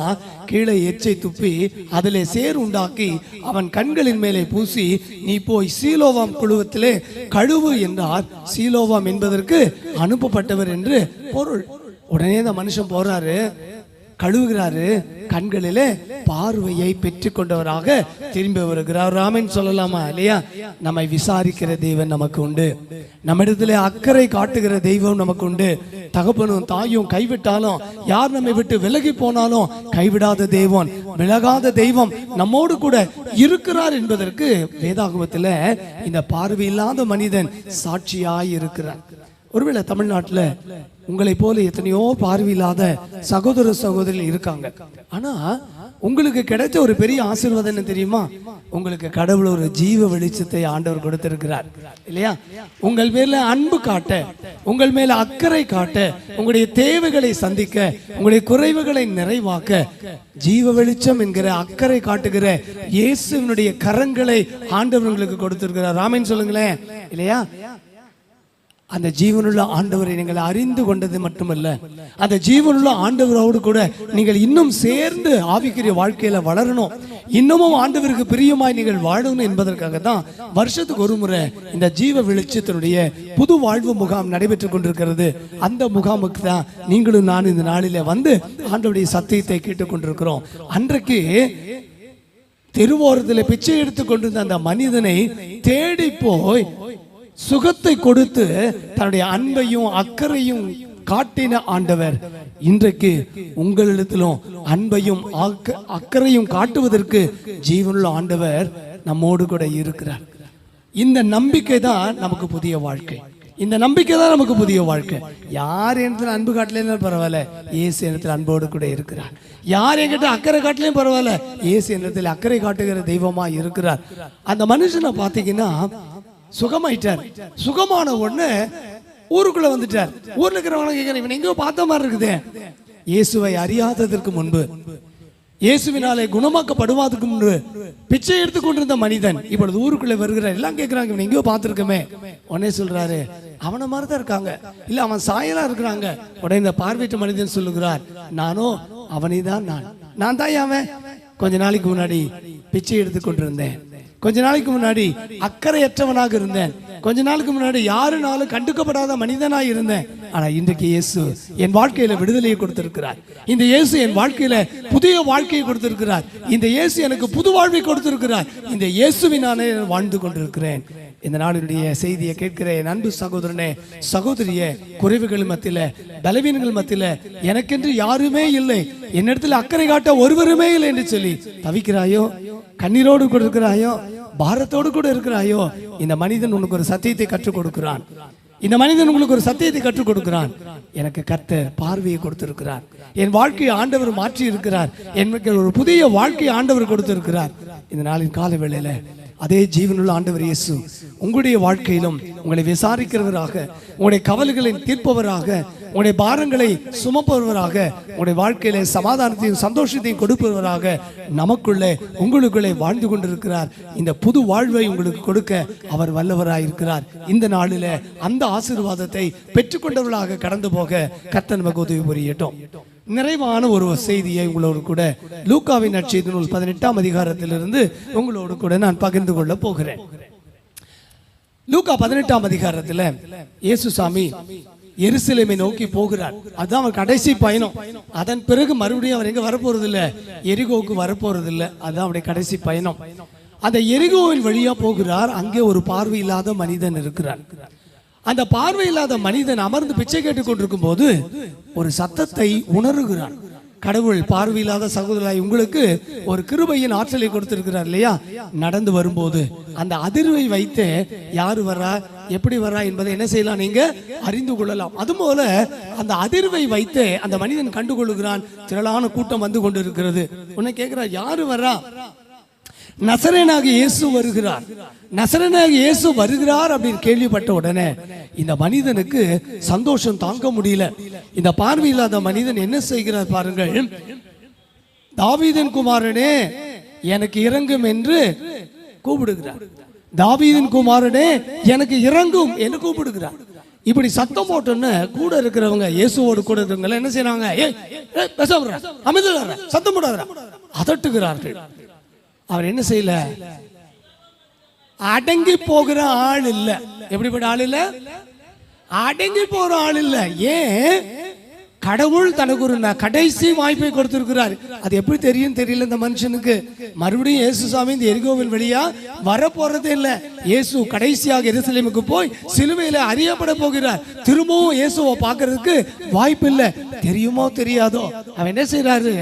கீழே எச்சை துப்பி அதிலே சேர் உண்டாக்கி அவன் கண்களின் மேலே பூசி, நீ போய் சீலோவாம் குழுவத்திலே கழுவு என்றார். சீலோவாம் என்பதற்கு அனுப்பப்பட்டவர் என்று பொருள். உடனே இந்த மனுஷன் போறாரு, கழுவுகிறாரு, கண்களிலே பார்வையை பெற்றுக் கொண்டவராக திரும்பி வருகிறார். ராமன் சொல்லலாமா இல்லையா? நம்மை விசாரிக்கிற தெய்வம் நமக்கு உண்டு, நம்ம இடத்துல அக்கறை காட்டுகிற தெய்வம் நமக்கு உண்டு. தகப்பனும் தாயும் கைவிட்டாலும், யார் நம்மை விட்டு விலகி போனாலும் கைவிடாத தெய்வம், விலகாத தெய்வம் நம்மோடு கூட இருக்கிறார் என்பதற்கு வேதாகமத்தில் இந்த பார்வை இல்லாத மனிதன் சாட்சியாய் இருக்கிறார். ஒருவேளை தமிழ்நாட்டில் உங்களை போல எத்தனையோ பார்வையில்லாத சகோதர சகோதரிகள் இருக்காங்க. ஆனா உங்களுக்கு கிடைச்ச ஒரு பெரிய ஆசீர்வாதம் என்ன தெரியுமா? உங்களுக்கு கடவுள் ஒரு ஜீவ வெளிச்சத்தை ஆண்டவர் கொடுத்திருக்கிறார் இல்லையா? உங்கள் மேல அன்பு காட்ட, உங்கள் மேல அக்கறை காட்ட, உங்களுடைய தேவைகளை சந்திக்க, உங்களுடைய குறைவுகளை நிறைவாக்க ஜீவ வெளிச்சம் என்கிற அக்கறை காட்டுகிற இயேசுவினுடைய கரங்களை ஆண்டவர் உங்களுக்கு கொடுத்திருக்கிறார். ராமன் சொல்லுங்களேன் இல்லையா? அந்த ஜீவனுள்ள ஆண்டவரை நீங்கள் அறிந்து கொண்டது மட்டுமல்ல, அந்த ஜீவனுள்ள ஆண்டவரோடு கூட நீங்கள் இன்னும் சேர்ந்து ஆவிக்குரிய வாழ்க்கையில வளரணும், இன்னமும் ஆண்டவருக்கு பிரியமாய் நீங்கள் வாழணும் என்பதற்காக தான் வருஷத்துக்கு ஒரு முறை இந்த ஜீவ வெளிச்சத்தினுடைய புது வாழ்வு முகாம் நடைபெற்றுக் கொண்டிருக்கிறது. அந்த முகாமுக்கு தான் நீங்களும் நான் இந்த நாளில வந்து ஆண்டவருடைய சத்தியத்தை கேட்டுக் கொண்டிருக்கிறோம். அன்றைக்கு தெருவோரத்தில் பிச்சை எடுத்துக் கொண்டிருந்த அந்த மனிதனை தேடி போய் சுகத்தை கொடுத்து தன்னுடைய அன்பையும் அக்கறையும் காட்டின ஆண்டவர் இன்றைக்கு உங்களிடத்திலும் அன்பையும் அக்கறையும் காட்டுவதற்கு ஜீவனுள்ள ஆண்டவர் நம்மோடு கூட இருக்கிறார். இந்த நம்பிக்கை தான் நமக்கு புதிய வாழ்க்கை. இந்த நம்பிக்கை தான் நமக்கு புதிய வாழ்க்கை. யார் இடத்துல அன்பு காட்டலையும் பரவாயில்ல, இயேசு இடத்துல அன்போடு கூட இருக்கிறார். யார் என்கிட்ட அக்கறை காட்டலையும் பரவாயில்ல, இயேசு இடத்துல அக்கறை காட்டுகிற தெய்வமா இருக்கிறார். அந்த மனுஷனை பார்த்தீங்கன்னா சுகமாயிட்டார். சுகமான உடனே ஊருக்குள்ள வந்துட்டார். ஊர்ல இருக்கிறவங்க கேட்கிறேன், இவன் எங்கேயோ பார்த்த மாதிரி இருக்குது. இயேசுவை அறியாததற்கு முன்பு இயேசுவினாலே குணமாக்கப்படுவதற்கு முன்பு பிச்சை எடுத்துக் கொண்டிருந்த மனிதன் இப்பொழுது ஊருக்குள்ளே வருகிறார். எல்லாம் கேட்கிறாங்க, இவன் எங்கேயோ பார்த்திருக்கமே. உடனே சொல்றாரு, அவனை மாதிரி தான் இருக்காங்க, இல்ல அவன் சாயலா இருக்கிறாங்க. உடனே இந்த பார்வையற்ற மனிதன் சொல்லுகிறார், நானோ அவனை தான், நான் தான் அவன். கொஞ்ச நாளைக்கு முன்னாடி பிச்சை எடுத்துக் கொண்டிருந்தேன், கொஞ்ச நாளைக்கு முன்னாடி அக்கறையற்றவனாக இருந்தேன், கொஞ்ச நாளுக்கு முன்னாடி யாருனாலும் கண்டுக்கப்படாத மனிதனாய் இருந்தேன். ஆனா இன்றைக்கு இயேசு என் வாழ்க்கையில விடுதலையை கொடுத்திருக்கிறார். இந்த இயேசு என் வாழ்க்கையில புதிய வாழ்க்கையை கொடுத்திருக்கிறார். இந்த இயேசு எனக்கு புது வாழ்வை கொடுத்திருக்கிறார். இந்த இயேசுவினாலே வாழ்ந்து கொண்டிருக்கிறேன். இந்த நாளினுடைய செய்தியை கேட்கிற என் அன்பு சகோதரனே, சகோதரிய, குறைவுகள் மத்தியில, பலவீனங்கள் மத்தியில எனக்கென்று யாருமே இல்லை, என்னிடத்தில் அக்கறை காட்ட ஒருவருமே இல்லை என்று சொல்லி தவிக்கிறாயோ, கண்ணீரோடு கூட இருக்கிறாயோ, பாரத்தோடு கூட இருக்கிறாயோ, இந்த மனிதன் உனக்கு ஒரு சத்தியத்தை கற்றுக் கொடுக்கிறான். இந்த மனிதன் உங்களுக்கு ஒரு சத்தியத்தை கற்றுக் கொடுக்கிறான். எனக்கு கர்த்தர் பார்வையை கொடுத்திருக்கிறார், என் வாழ்க்கையை ஆண்டவர் மாற்றி இருக்கிறார், எனக்கு ஒரு புதிய வாழ்க்கையை ஆண்டவர் கொடுத்திருக்கிறார். இந்த நாளின் கால வேளையில அதே ஜீவனுள்ள ஆண்டவர் இயேசு உங்களுடைய வாழ்க்கையிலும் உங்களை விசாரிக்கிறவராக, உங்களுடைய கவலைகளை தீர்ப்பவராக, உங்களுடைய பாரங்களை சுமப்பவராக, உங்களுடைய வாழ்க்கையில சமாதானத்தையும் சந்தோஷத்தையும் கொடுப்பவராக நமக்குள்ளே உங்களுக்குள்ளே வாழ்ந்து கொண்டிருக்கிறார். இந்த புது வாழ்வை உங்களுக்கு கொடுக்க அவர் வல்லவராயிருக்கிறார். இந்த நாளில அந்த ஆசீர்வாதத்தை பெற்றுக்கொண்டவர்களாக கடந்து போக கர்த்தர் நமக்கு உதவி புரியட்டும். நிறைவான ஒரு செய்தியை உங்களோடு கூட லூக்காவின் நற்செய்தி நூல் 18ஆம் அதிகாரத்திலிருந்து உங்களோடு கூட நான் பகிர்ந்து கொள்ள போகிறேன். லூக்கா 18ஆம் அதிகாரத்தில் இயேசுசாமி எருசலேமை நோக்கி போகிறார். அதுதான் அவர் கடைசி பயணம். அதன் பிறகு மறுபடியும் அவர் எங்க வரப்போறது இல்ல, எரிகோவுக்கு வரப்போறது இல்ல. அதுதான் அவருடைய கடைசி பயணம். அந்த எரிகோவின் வழியா போகிறார். அங்கே ஒரு பார்வை இல்லாத மனிதன் இருக்கிறார். அந்த பார்வை இல்லாத மனிதன் அமர்ந்து பிச்சை கேட்டுக் கொண்டிருக்கும் போது ஒரு சத்தத்தை உணர்கிறான். கடவுள் பார்வையில்லாத சகோதரராய் உங்களுக்கு ஒரு கிருபையின் ஆற்றலை கொடுத்திருக்கிறார் இல்லையா? நடந்து வரும்போது அந்த அதிர்வை வைத்து யாரு வரா, எப்படி வரா என்பதை என்ன செய்யலாம், நீங்க அறிந்து கொள்ளலாம். அதுபோல அந்த அதிர்வை வைத்து அந்த மனிதன் கண்டுகொள்கிறான். திரளான கூட்டம் வந்து கொண்டிருக்கிறது. உன்னை கேட்கிறார், யாரு வரா? நசரேயனாகிய இயேசு வருகிறார். நசரேயனாகிய இயேசு வருகிறார் அப்படின்னு கேள்விப்பட்ட உடனே இந்த மனிதனுக்கு சந்தோஷம் தாங்க முடியல. இந்த பார்வையில்லாத மனிதன் என்ன செய்கிறார் பாருங்கள். தாவீதின் குமாரனே எனக்கு இறங்கும் என்று கூப்பிடுகிறார். தாவீதின் குமாரனே எனக்கு இறங்கும் என்று கூப்பிடுகிறார். இப்படி சத்தம் போட்டோன்னு கூட இருக்கிறவங்க, இயேசுவோடு கூட இருக்கிறவங்க என்ன செய்யறாங்க, அமைதியா சத்தம் போடாத, அதட்டுகிறார்கள். அவர் என்ன செய்யல, அடங்கி போகிற ஆள் இல்ல. எப்படிப்பட்ட ஆள் இல்ல, அடங்கி போற ஆள் இல்ல. ஏன்? கடவுள் தனக்கு ஒரு கடைசி வாய்ப்பை கொடுத்திருக்கிறார். அது எப்படி தெரியும் தெரியல இந்த மனுஷனுக்கு. மறுபடியும் இயேசுசாமி இந்த எரிகோவின் வழியா வரப்போறதே இல்லை. இயேசு கடைசியாக எருசலேமுக்கு போய் சிலுவையில அறியப்பட போகிறார். திரும்பவும் இயேசுவை பார்க்கறதுக்கு வாய்ப்பு இல்லை. தெரியுமோ தெரியாதோ அவன் என்ன செய்யறாரு,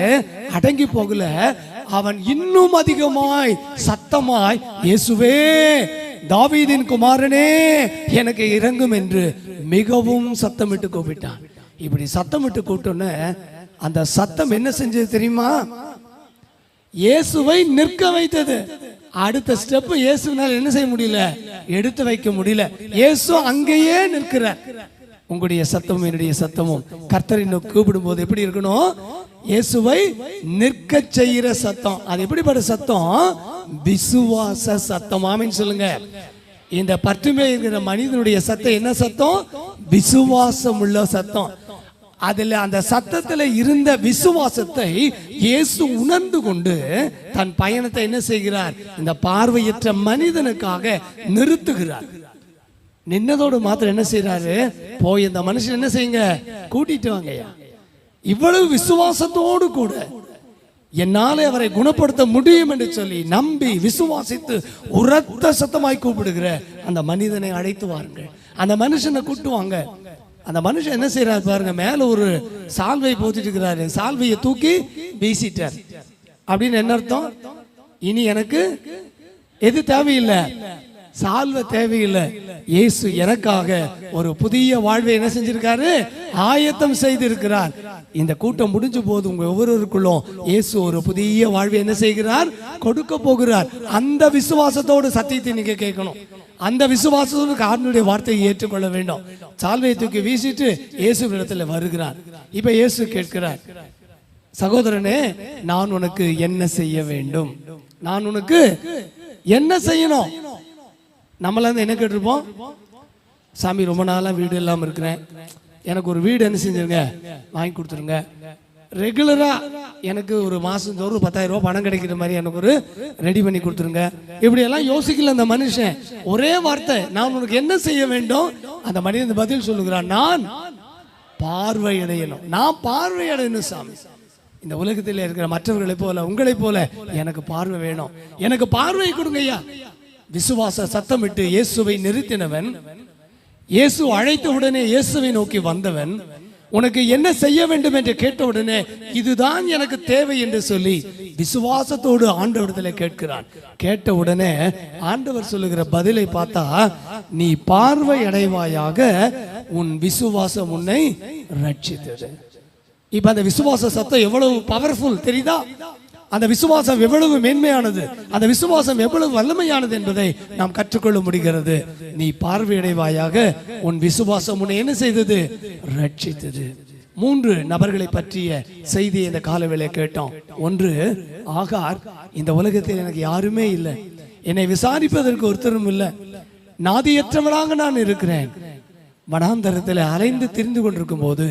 அடங்கி போகல. அவன் இன்னும் அதிகமாய் சத்தமாய், இயேசுவே தாவீதின் குமாரனே எனக்கு இறங்கும் என்று மிகவும் சத்தமிட்டு கூப்பிட்டான். இப்படி சத்தமிட்டு கூப்பிட்டோன்னு அந்த சத்தம் என்ன செஞ்சது தெரியுமா? இயேசுவை நிற்க வைத்தது. அடுத்த ஸ்டெப் இயேசுனால என்ன செய்ய முடியல, எடுத்து வைக்க முடியல. இயேசு அங்கேயே நிற்கிறார். உங்களுடைய சத்தமும் என்னுடைய சத்தமும் கர்த்தரை கூப்பிடும் போது எப்படி இருக்கணும்? இயேசுவை நிற்க செய்கிற சத்தம். அது எப்படிப்பட்ட சத்தம்? விசுவாச சத்தம். ஆமென் சொல்லுங்க. இந்த பற்றுமை இருக்கிற மனிதனுடைய சத்தம் என்ன சத்தம்? விசுவாசம் உள்ள சத்தம். அதுல அந்த சத்தத்துல இருந்த விசுவாசத்தை இயேசு உணர்ந்து கொண்டு தன் பயணத்தை என்ன செய்கிறார், இந்த பார்வையற்ற மனிதனுக்காக நிறுத்துகிறார். நின்னதோடு மாத்திரம் என்ன செய்யறாரு, போய் இந்த மனுஷன் என்ன செய்யுங்க, கூட்டிட்டு வாங்கய்யா. இவ்வளவு விசுவாசத்தோடு கூட என்னாலே அவரை குணப்படுத்த முடியும் என்று சொல்லி நம்பி விசுவாசித்து உரத்த சத்தமாய் கூப்பிடுகிற அந்த மனிதனை அழைத்து வாருங்கள். அந்த மனுஷனை கூட்டுவாங்க. அந்த மனுஷன் என்ன செய்யறாரு பாருங்க, மேல ஒரு சால்வை போத்திட்டு இருக்கிறாரு. சால்வையை தூக்கி வீசிட்டார். அப்படின்னு என்ன அர்த்தம்? இனி எனக்கு எது தேவையில்லை, சால்வை தேவையில்லை. இயேசு எனக்காக ஒரு புதிய வாழ்வை என்ன செஞ்சிருக்காரு, ஆயத்தம் செய்திருக்கிறார். இந்த கூட்டம் முடிஞ்சு போது உங்க ஒவ்வொருவருக்குள்ளும் இயேசு ஒரு புதிய வாழ்வை என்ன செய்கிறார், கொடுக்க போகிறார். அந்த விசுவாசத்தோடு சத்தியத்தை நீங்க கேட்கணும். அந்த விசுவாசத்தோடு ஆண்டவருடைய வார்த்தையை ஏற்றுக்கொள்ள வேண்டும். சால்வையை தூக்கி வீசிட்டு இயேசு இடத்துல வருகிறார். இப்ப இயேசு கேட்கிறார், சகோதரனே, நான் உனக்கு என்ன செய்ய வேண்டும்? நான் உனக்கு என்ன செய்யணும்? நம்மள என்ன கேட்டிருப்போம்? சாமி, ரொம்ப நாளா வீடு இல்லாமல் இருக்கிறேன், எனக்கு ஒரு வீடு என்ன செஞ்சிருங்க, வாங்கி கொடுத்துருங்க. ரெகுலரா எனக்கு ஒரு மாசம் தோறும் 10,000 ரூபாய் பணம் கிடைக்கிற மாதிரி எனக்கு ஒரு ரெடி பண்ணி கொடுத்துருங்க. இப்படி எல்லாம் யோசிக்கல அந்த மனுஷன். ஒரே வார்த்தை, நான் உனக்கு என்ன செய்ய வேண்டும்? அந்த மனிதன் பதில் சொல்லுகிறான், நான் பார்வையடையணும். நான் பார்வையடையணும் சாமி. இந்த உலகத்தில் இருக்கிற மற்றவர்களை போல உங்களை போல எனக்கு பார்வை வேணும். எனக்கு பார்வை கொடுங்க ஐயா. விசுவாச சத்தமிட்டு இயேசுவை நிறுத்தினவன், இயேசு அழைத்த உடனே இயேசுவை நோக்கி வந்தவன், உனக்கு என்ன செய்ய வேண்டும் என்று கேட்ட உடனே இதுதான் எனக்கு தேவை என்று சொல்லி விசுவாசத்தோடு ஆண்டவரிடத்தில் கேட்கிறான். கேட்ட உடனே ஆண்டவர் சொல்லுகிற பதிலை பார்த்தா, நீ பார்வை அடைவாயாக, உன் விசுவாசம் உன்னை ரட்சித்தது. இப்ப அந்த விசுவாச சத்தம் எவ்வளவு பவர்ஃபுல் தெரியுதா? அந்த விசுவாசம் எவ்வளவு மேன்மையானது, அந்த விசுவாசம் எவ்வளவு வல்லமையானது என்பதை நாம் கற்றுக்கொள்ள முடிகிறது. நீ பார்வையடைவாயாக, உன் விசுவாசம் உன்னை என்ன செய்தது? ரட்சித்தது. 3 நபர்களை பற்றிய செய்தி இந்த காலவேளை கேட்டோம். 1, ஆகார், இந்த உலகத்தில் எனக்கு யாருமே இல்லை, என்னை விசாரிப்பதற்கு ஒருத்தரும் இல்லை, நாதியற்றவளாக நான் இருக்கிறேன். வனாந்தரத்தில் அலைந்து திரிந்து கொண்டிருக்கும் போது,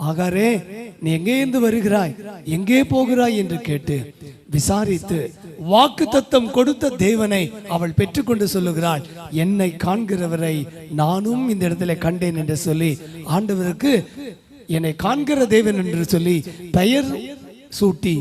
ஆகாரே, நீ எங்கே இருந்து வருகிறாய், எங்கே போகிறாய் என்று கேட்டு விசாரித்து வாக்குத்தத்தம் கொடுத்த தேவனை அவள் பெற்றுக்கொண்டு சொல்லுகிறாள், என்னை காண்கிறவரை நானும் இந்த இடத்துல கண்டேன் என்று சொல்லி ஆண்டவருக்கு என்னை காண்கிற தேவன் என்று சொல்லி பெயர் சூட்டி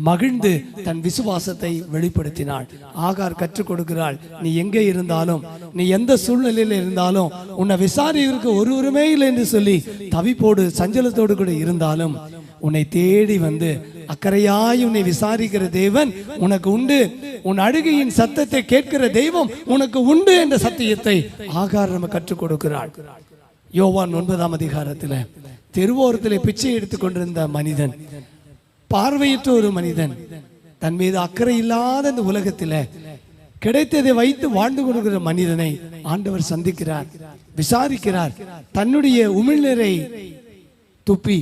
மகிழ்ந்து தன் விசுவாசத்தை வெளிப்படுத்தினாள். ஆகார் கற்றுக் கொடுக்கிறாள், நீ எங்கே இருந்தாலும், நீ எந்த சூழ்நிலையில் இருந்தாலும், உன்னை விசாரிக்க ஒருவருமே இல்லை என்று சொல்லி தவிப்போடு சஞ்சலத்தோடு கூட இருந்தாலும் உன்னை தேடி வந்து அக்கறையாய் உன்னை விசாரிக்கிற தேவன் உனக்கு உண்டு, உன் அழுகையின் சத்தத்தை கேட்கிற தெய்வம் உனக்கு உண்டு என்ற சத்தியத்தை ஆகார் நம்ம கற்றுக் கொடுக்கிறாள். யோவான் 9ஆம் அதிகாரத்தில் தெருவோரத்தில் பிச்சை எடுத்துக் கொண்டிருந்த மனிதன், பார்வையற்ற ஒரு மனிதன், தன் மீது அக்கறை இல்லாத இந்த உலகத்தில் கிடைத்ததை வைத்து வாழ்ந்து கொண்டிருக்கிற மனிதனை ஆண்டவர் சந்திக்கிறார், விசாரிக்கிறார். தன்னுடைய உமிழ்நீரை துப்பி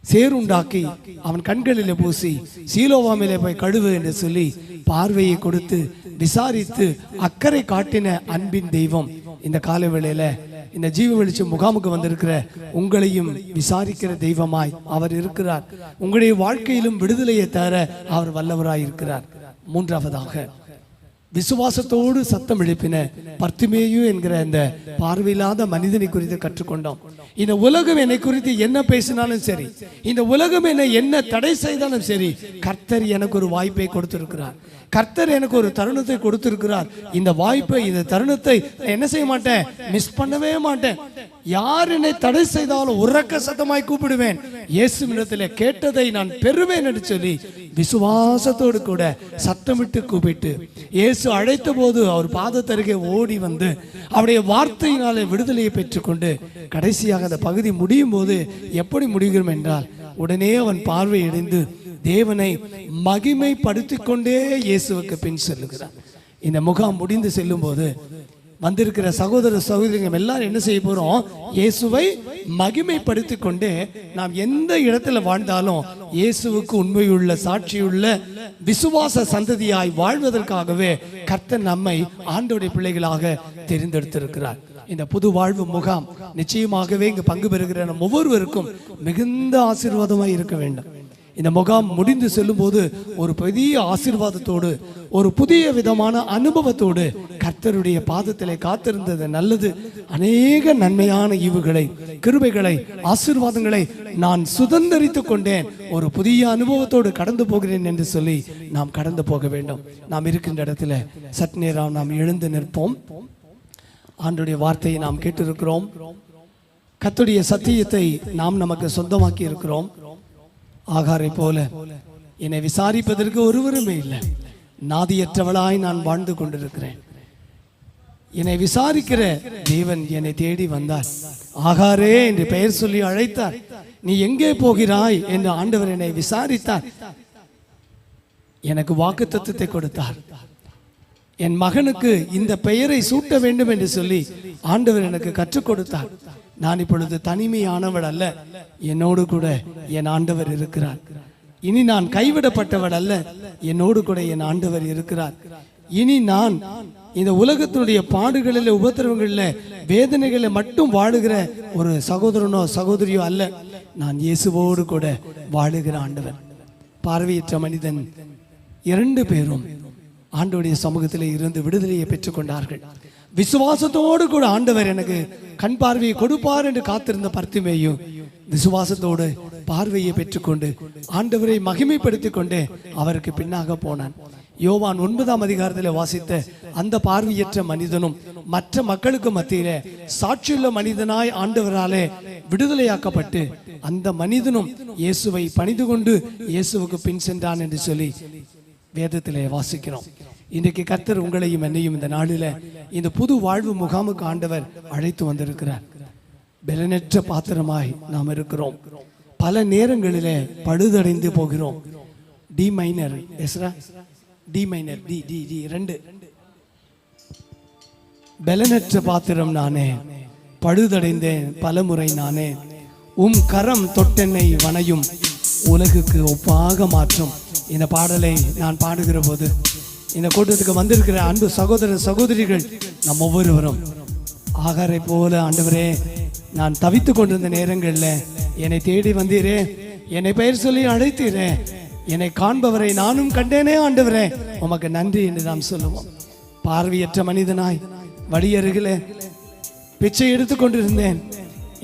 சேருண்டாக்கி அவன் கண்களிலே பூசி சீலோவாமிலே போய் கழுவு என்று சொல்லி பார்வையை கொடுத்து விசாரித்து அக்கறை காட்டின அன்பின் தெய்வம் இந்த காலவேளையில இந்த ஜீவ வெளிச்சம் முகாமுக்கு வந்திருக்கிற உங்களையும் விசாரிக்கிற தெய்வமாய் அவர் இருக்கிறார். உங்களுடைய வாழ்க்கையிலும் விடுதலையை தர அவர் வல்லவராய் இருக்கிறார். 3ஆவதாக, விசுவாசத்தோடு சத்தம் எழுப்பின பர்த்திமேயு என்கிற இந்த பார்வையில்லாத மனிதனை குறித்து கற்றுக்கொண்டோம். இந்த உலகம் என்னை குறித்து என்ன பேசினாலும் சரி, இந்த உலகம் என்ன தடை செய்தாலும் சரி, கர்த்தர் எனக்கு ஒரு வாய்ப்பை கொடுத்திருக்கிறார், கர்த்தர் எனக்கு ஒரு தருணத்தை கொடுத்திருக்கிறார். இந்த வாய்ப்பை, இந்த தருணத்தை என்ன செய்ய மாட்டேன், மிஸ் பண்ணவே மாட்டேன். யார் என்னை தடை செய்தாலும் உறக்க சத்தமாய் கூப்பிடுவேன், இயேசுவிடத்தில் கேட்டதை நான் பெறுவேன் என்று சொல்லி விசுவாசத்தோடு கூட சத்தமிட்டு கூப்பிட்டு இயேசு அழைத்த போது அவர் பாதத்தருகே ஓடி வந்து அவருடைய வார்த்தையினாலே விடுதலையை பெற்றுக்கொண்டு கடைசியாக அந்த பகுதி முடியும் போது எப்படி முடிகிறோம் என்றால், உடனே அவன் பார்வையடைந்து தேவனை மகிமைப்படுத்திக் கொண்டே இயேசுவுக்கு பின் செல்லுகிறார். இந்த முகாம் முடிந்து செல்லும் போது வந்திருக்கிற சகோதர சகோதரிகள் எல்லாரும் என்ன செய்ய போறோம், இயேசுவை மகிமைப்படுத்திக் கொண்டே நாம் எந்த இடத்துல வாழ்ந்தாலும் இயேசுவுக்கு உண்மையுள்ள சாட்சியுள்ள விசுவாச சந்ததியாய் வாழ்வதற்காகவே கர்த்தர் நம்மை ஆண்டவருடைய பிள்ளைகளாக தெரிந்தெடுத்திருக்கிறார். இந்த புது வாழ்வு முகாம் நிச்சயமாகவே இங்கு பங்கு பெறுகிற நம் ஒவ்வொருவருக்கும் மிகுந்த ஆசீர்வாதமாய் இருக்க வேண்டும். இந்த முகாம் முடிந்து செல்லும் போது ஒரு பெரிய ஆசீர்வாதத்தோடு, ஒரு புதிய விதமான அனுபவத்தோடு கர்த்தருடைய பாதத்திலே காத்திருந்தது நல்லது. அநேக நன்மையான ஈவுகளை, கிருபைகளை, ஆசீர்வாதங்களை நான் சுதந்திரித்துக் கொண்டேன், ஒரு புதிய அனுபவத்தோடு கடந்து போகிறேன் என்று சொல்லி நாம் கடந்து போக வேண்டும். நாம் இருக்கின்ற இடத்துல சற்று நேரம் நாம் எழுந்து நிற்போம். ஆண்டவருடைய வார்த்தையை நாம் கேட்டிருக்கிறோம், கர்த்தருடைய சத்தியத்தை நாம் நமக்கு சொந்தமாக்கி இருக்கிறோம். ஆகாரை போல என்னை விசாரிப்பதற்கு ஒருவருமே இல்லை, நாதியற்றவளாய் நான் வாழ்ந்து கொண்டிருக்கிறேன். என்னை விசாரிக்கிற தேவன் என்னை தேடி வந்தார். ஆகாரே என்று பெயர் சொல்லி அழைத்தார். நீ எங்கே போகிறாய் என்று ஆண்டவர் என்னை விசாரித்தார். எனக்கு வாக்குத்தத்தத்தை கொடுத்தார். என் மகனுக்கு இந்த பெயரை சூட்ட வேண்டும் என்று சொல்லி ஆண்டவர் எனக்கு கற்றுக் கொடுத்தார். நான் இப்பொழுது தனிமையானவள் அல்ல, என்னோடு கூட என் ஆண்டவர் இருக்கிறார். இனி நான் கைவிடப்பட்டவள் அல்ல, என்னோடு கூட என் ஆண்டவர் இருக்கிறார். இனி நான் இந்த உலகத்தினுடைய பாடுகளில், உபத்திரவங்களில், வேதனைகளில் மட்டும் வாழுகிற ஒரு சகோதரனோ சகோதரியோ அல்ல, நான் இயேசுவோடு கூட வாழுகிற ஆண்டவர். பார்வையற்ற மனிதன் 2 பேரும் ஆண்டவருடைய சமூகத்தில் இருந்து விடுதலையை பெற்றுக்கொண்டார்கள். விசுவாசத்தோடு கூட ஆண்டவர் எனக்கு கண் பார்வையை கொடுப்பார் என்று காத்திருந்த பர்த்திமேயு விசுவாசத்தோடு பார்வையை பெற்றுக்கொண்டு ஆண்டவரை மகிமைப்படுத்திக் கொண்டு அவருக்கு பின்னாக போனான். யோவான் 9ஆம் அதிகாரத்தில் வாசித்த அந்த பார்வையற்ற மனிதனும் மற்ற மக்களுக்கு மத்தியிலே சாட்சியுள்ள மனிதனாய் ஆண்டவராலே விடுதலையாக்கப்பட்டு அந்த மனிதனும் இயேசுவை பணிந்து கொண்டு இயேசுவுக்கு பின் சென்றான் என்று சொல்லி வேதத்திலே வாசிக்கிறோம். இன்றைக்கு கர்த்தர் உங்களையும் என்னையும் இந்த நாளில இந்த புது வாழ்வு முகாமுக்கு ஆண்டவர் அழைத்து வந்திருக்கிறார். பலனற்ற பாத்திரமாய் நாம் இருக்கிறோம். பல நேரங்களிலே பழுதடைந்து போகிறோம். D minor Ezra, D minor, D D D 2. பலனற்ற பாத்திரம் நானே, பழுதடைந்தேன் பலமுறை நானே, கரம் தொட்டென்னை வனையும் உலகுக்கு ஒப்பாக மாற்றும். இந்த பாடலை நான் பாடுகிற போது இந்த கூட்டத்துக்கு வந்திருக்கிற அன்பு சகோதர சகோதரிகள் நம் ஒவ்வொருவரும் ஆகாரை போல ஆண்டவரே நான் தவித்து கொண்டிருந்த நேரங்களில் என்னை தேடி வந்தீரே, என்னை பெயர் சொல்லி அழைத்தீரே, என்னை காண்பவரை நானும் கண்டேனே ஆண்டவரே, உமக்கு நன்றி என்று நாம் சொல்லுவோம். பார்வையற்ற மனிதனாய் வழியருகிலே பிச்சை எடுத்துக் கொண்டிருந்தேன்.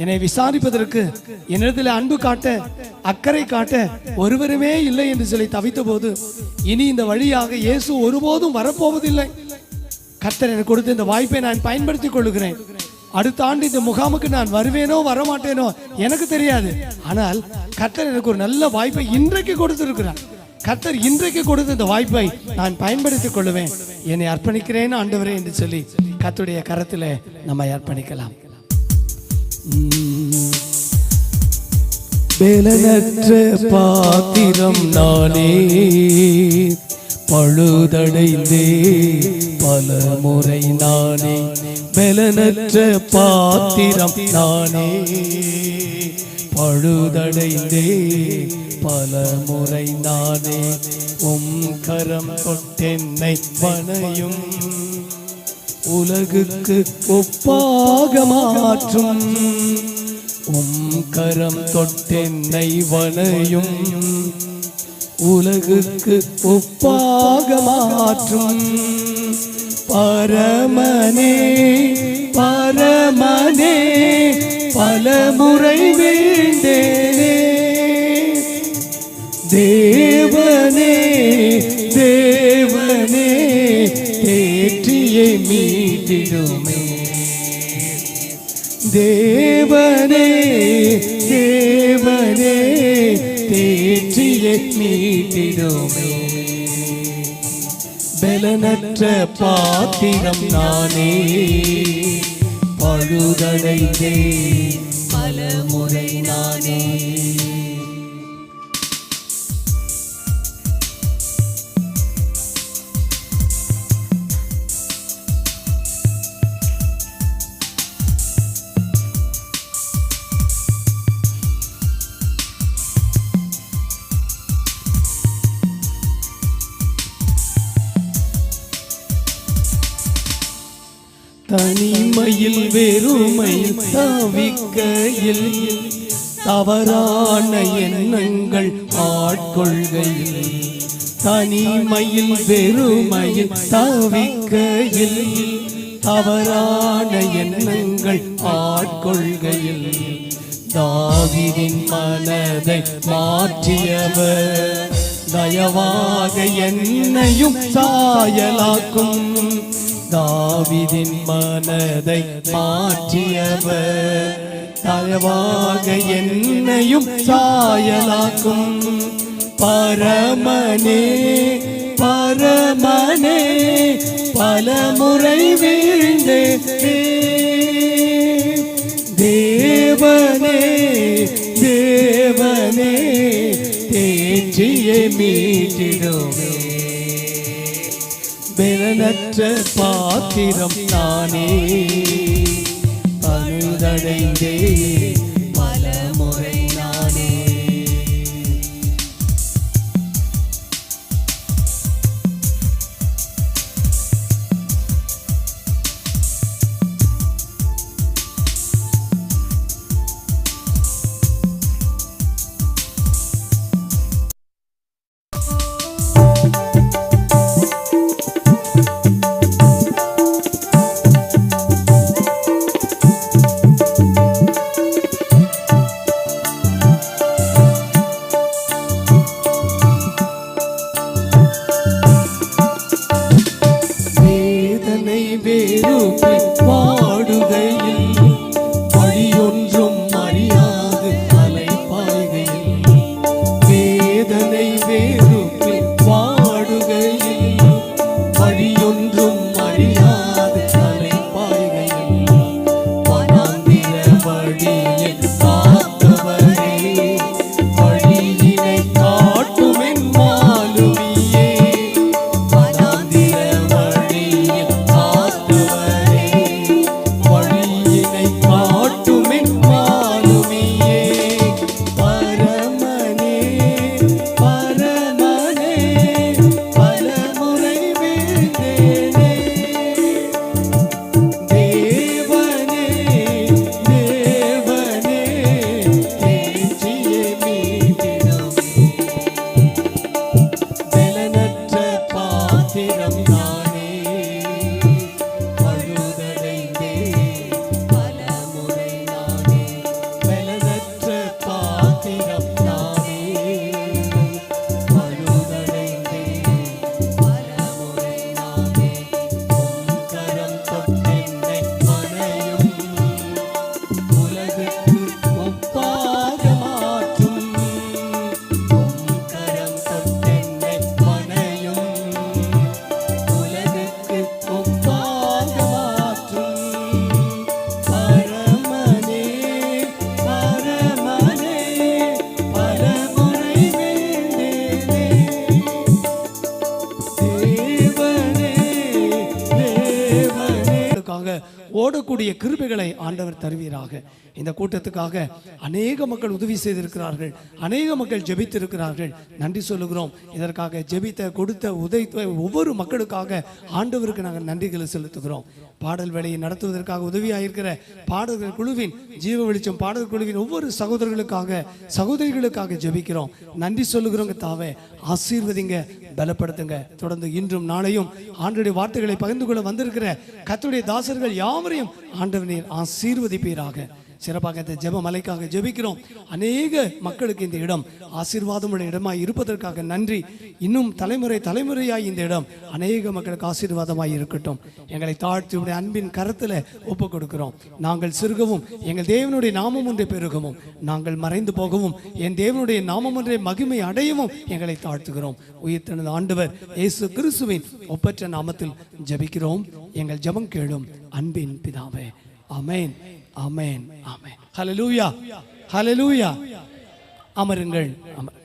என்னை விசாரிப்பதற்கு, என்னிடத்தில் அன்பு காட்ட, அக்கறை காட்ட ஒருவருமே இல்லை என்று சொல்லி தவித்த போது, இனி இந்த வழியாக இயேசு ஒருபோதும் வரப்போவதில்லை. கர்த்தர் எனக்கு கொடுத்த இந்த வாய்ப்பை நான் பயன்படுத்திக் கொள்கிறேன். அடுத்த ஆண்டு இந்த முகாமுக்கு நான் வருவேனோ வரமாட்டேனோ எனக்கு தெரியாது. ஆனால் கர்த்தர் எனக்கு ஒரு நல்ல வாய்ப்பை இன்றைக்கு கொடுத்திருக்கிறார். கர்த்தர் இன்றைக்கு கொடுத்த இந்த வாய்ப்பை நான் பயன்படுத்திக் கொள்ளுவேன். என்னை அர்ப்பணிக்கிறேன் ஆண்டவரே என்று சொல்லி கர்த்தருடைய கரத்தில் நம்மை அர்ப்பணிக்கலாம். பலனற்ற பாத்திரம் நானே, பழுதடைந்தே பலமுறை நானே, பலனற்ற பாத்திரம் நானே, பழுதடைந்தே பலமுறை நானே, கரம் தொட்டென்னை வனையும் உலகுக்கு ஒப்பாக மாற்றும், கரம் தொட்டென்னை வனையும் உலகுக்கு ஒப்பாக மாற்றும். பரமனே பரமனே பலமுறை வேண்டேனே, தேவனே தேவனே தேற்றியை மீட்டிடுமே, தேவனே தேவனே தேற்றியை மீட்டிடுமே. பலனற்ற பாத்திரம் நானே, பழுதடைந்தே பலமுறை நானே. தனிமையில் வெறுமையில் தவிக்கையில் தவறான எண்ணங்கள் ஆட்கொள்கையில், தனிமையில் வெறுமையில் தவிக்கையில் தவறான எண்ணங்கள் ஆட்கொள்கையில், தாவீதின் மனதை மாற்றியவர் தயவாக என்னையும் சாயலாக்கும், தாவீதின் மனதை மாற்றியவர் தயவாக என்னையும் சாயலாக்கும். பரமனே பரமனே பலமுறை வீழ்ந்தேனே, தேவனே தேவனே தேற்றியை மீட்டிடுமே. பலனற்ற பாத்திரம் நானே, பழுதடைந்தே பலமுறை நானே. ஓடக்கூடிய கிருபைகளை ஆண்டவர் தருவீராக. இந்த கூட்டத்துக்காக அநேக மக்கள் உதவி செய்திருக்கிறார்கள், அநேக மக்கள் ஜெபித்திருக்கிறார்கள். நன்றி சொல்லுகிறோம். இதற்காக ஜெபித்த கொடுத்த உதவி ஒவ்வொரு மக்களுக்காக ஆண்டவருக்கு நாங்கள் நன்றிகளை செலுத்துகிறோம். பாடல் வேலையை நடத்துவதற்காக உதவியாயிருக்கிற பாடல்கள் குழுவின் ஜீவ வெளிச்சம் பாடல் குழுவின் ஒவ்வொரு சகோதரர்களுக்காக சகோதரிகளுக்காக ஜெபிக்கிறோம். நன்றி சொல்லுகிறோங்க. தாவே ஆசீர்வதிங்க, பலப்படுத்துங்க. தொடர்ந்து இன்றும் நாளையும் ஆண்டவருடைய வார்த்தைகளை பகிர்ந்து கொள்ள வந்திருக்கிற கர்த்தருடைய தாசர்கள் யாவரையும் ஆண்டவர் நீர் ஆசீர்வதிப்பீராக. சிறப்பாக இந்த ஜெப மலைக்காக ஜெபிக்கிறோம். அநேக மக்களுக்கு இந்த இடம் ஆசீர்வாதமுடைய இடமாய் இருப்பதற்காக நன்றி. இன்னும் தலைமுறையாய் இந்த இடம் அநேக மக்களுக்கு ஆசீர்வாதமாய் இருக்கட்டும். எங்களை தாழ்த்தி உடைய அன்பின் கரத்தில் ஒப்புக் கொடுக்கிறோம். நாங்கள் சிறுகவும் எங்கள் தேவனுடைய நாமம் ஒன்றை பெருகவும், நாங்கள் மறைந்து போகவும் என் தேவனுடைய நாமம் ஒன்றை மகிமை அடையவும் எங்களை தாழ்த்துகிறோம். உயிர்த்தெழுந்த ஆண்டவர் இயேசு கிறிஸ்துவின் ஒப்பற்ற நாமத்தில் ஜெபிக்கிறோம். எங்கள் ஜெபம் கேளும் அன்பின் பிதாவே. ஆமென், ஆமென், ஆமென். ஹல்லேலூயா, ஹல்லேலூயா. அமருங்கள், அமருங்கள்.